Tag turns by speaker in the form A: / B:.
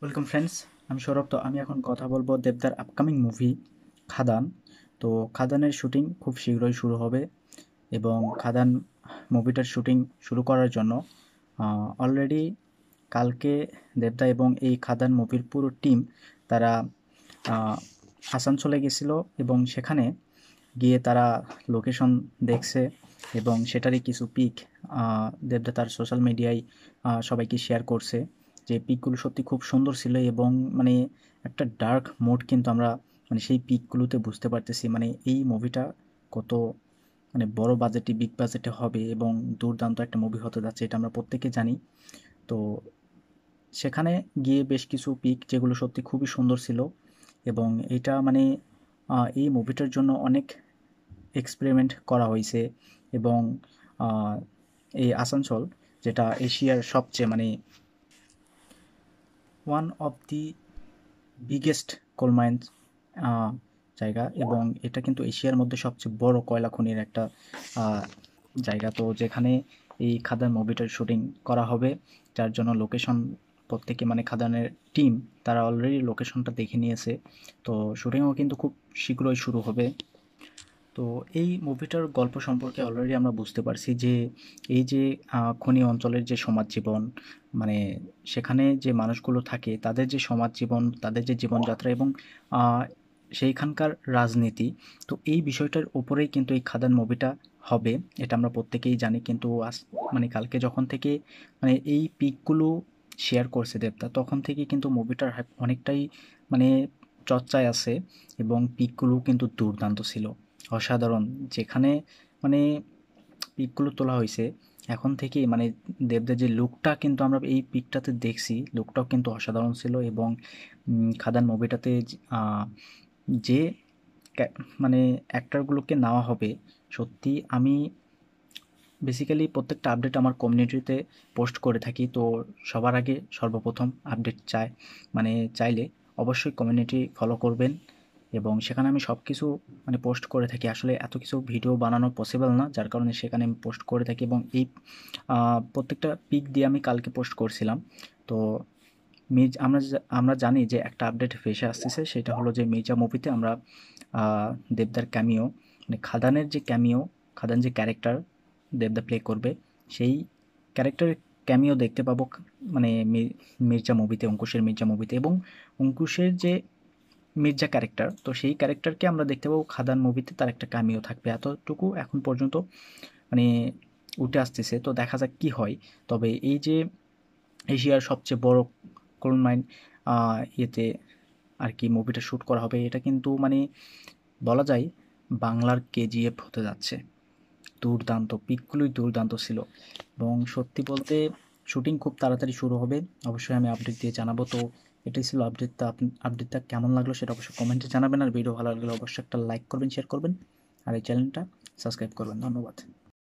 A: Welcome friends, আমি সৌরভ। তো আমি এখন কথা বলবো দেবদার আপকামিং মুভি খাদান। তো খাদানের শুটিং খুব শীঘ্রই শুরু হবে এবং খাদান মুভিটার শুটিং শুরু করার জন্য অলরেডি কালকে দেবদা এবং এই খাদান মুভির পুরো টিম তারা আহ, আসানসোলে গেছিলো এবং সেখানে গিয়ে তারা লোকেশন দেখছে এবং সেটারই কিছু পিক দেবদা তার সোশ্যাল মিডিয়ায় সবাইকে শেয়ার করছে যে পিকগুলো সত্যি খুব সুন্দর ছিল এবং মানে একটা ডার্ক মোড কিন্তু আমরা মানে সেই পিকগুলোতে বুঝতে পারতেছি মানে এই মুভিটা কত মানে বড় বাজেটে বিগ বাজেটে হবে এবং দুর্দান্ত একটা মুভি হতে যাচ্ছে, এটা আমরা প্রত্যেকে জানি। তো সেখানে গিয়ে বেশ কিছু পিক যেগুলো সত্যি খুবই সুন্দর ছিল এবং এটা মানে এই মুভিটার জন্য অনেক এক্সপেরিমেন্ট করা হয়েছে এবং আহ, এই আসানসোল যেটা এশিয়ার সবচেয়ে মানে one of the biggest coal mines জায়গা এবং এটা কিন্তু এশিয়ার মধ্যে সবচেয়ে বড় কয়লা খনির একটা আহ, জায়গা। তো যেখানে এই খাদান মুভিটার শুটিং করা হবে, যার জন্য লোকেশন প্রত্যেকে মানে খাদানের টিম তারা অলরেডি লোকেশনটা দেখে নিয়েছে। তো শুটিংও কিন্তু খুব শীঘ্রই শুরু হবে। তো এই মুভিটার গল্প সম্পর্কে অলরেডি আমরা বুঝতে পারছি যে এই যে খনি অঞ্চলের যে সমাজ জীবন মানে সেখানে যে মানুষগুলো থাকে তাদের যে সমাজ জীবন, তাদের যে জীবনযাত্রা এবং আহ, সেইখানকার রাজনীতি, তো এই বিষয়টার উপরেই কিন্তু এই খাদান মুভিটা হবে। এটা আমরা প্রত্যেকেই জানি, কিন্তু মানে কালকে যখন থেকে মানে এই পিকগুলো শেয়ার করছে দেবতা তখন থেকে কিন্তু মুভিটার অনেকটাই মানে চর্চায় আছে এবং পিকগুলো কিন্তু দুর্দান্ত ছিল, অসাধারণ। যেখানে মানে পিকগুলো তোলা হয়েছে এখন থেকেই মানে দেবদের যে লুকটা কিন্তু আমরা এই পিকটাতে দেখছি, লুকটাও কিন্তু অসাধারণ ছিল এবং খাদান মুভিটাতে যে মানে অ্যাক্টরগুলোকে নেওয়া হবে সত্যি আমি বেসিক্যালি প্রত্যেকটা আপডেট আমার কমিউনিটিতে পোস্ট করে থাকি। তো সবার আগে সর্বপ্রথম আপডেট মানে চাইলে অবশ্যই কমিউনিটি ফলো করবেন এবং সেখানে আমি সব কিছু মানে পোস্ট করে থাকি। আসলে এত কিছু ভিডিও বানানো পসিবল না, যার কারণে সেখানে আমি পোস্ট করে থাকি এবং এই প্রত্যেকটা পিক দিয়ে আমি কালকে পোস্ট করছিলাম। তো আমরা জানি যে একটা আপডেট ভেসে আসতেছে, সেটা হলো যে মির্জা মুভিতে আমরা দেবদার ক্যামিও মানে খাদানের যে ক্যামিও, খাদান যে ক্যারেক্টার দেবদা প্লে করবে সেই ক্যারেক্টারের ক্যামিও দেখতে পাবো মানে মির্জা মুভিতে, অঙ্কুশের মির্জা মুভিতে। এবং অঙ্কুশের যে মির্জা ক্যারেক্টার, তো সেই ক্যারেক্টারকে আমরা দেখতে পাবো খাদান মুভিতে, তার একটা ক্যামিও থাকবে। এতটুকু এখন পর্যন্ত মানে উঠে আসতেছে, তো দেখা যাক কি হয়। তবে এই যে এশিয়ার সবচেয়ে বড় কোল মাইন ইয়েতে আর কি মুভিটা শ্যুট করা হবে, এটা কিন্তু মানে বলা যায় বাংলার কেজিএফ হতে যাচ্ছে। দুর্দান্ত পিকগুলোই দুর্দান্ত ছিল এবং সত্যি বলতে শুটিং খুব তাড়াতাড়ি শুরু হবে। অবশ্যই আমি আপডেট দিয়ে জানাবো। তো এটাই ছিল আপডেটটা। আপডেটটা কেমন লাগলো সেটা অবশ্যই কমেন্টে জানাবেন, আর ভিডিও ভালো লাগলে অবশ্যই একটা লাইক করবেন, শেয়ার করবেন আর এই চ্যানেলটা সাবস্ক্রাইব করবেন। ধন্যবাদ।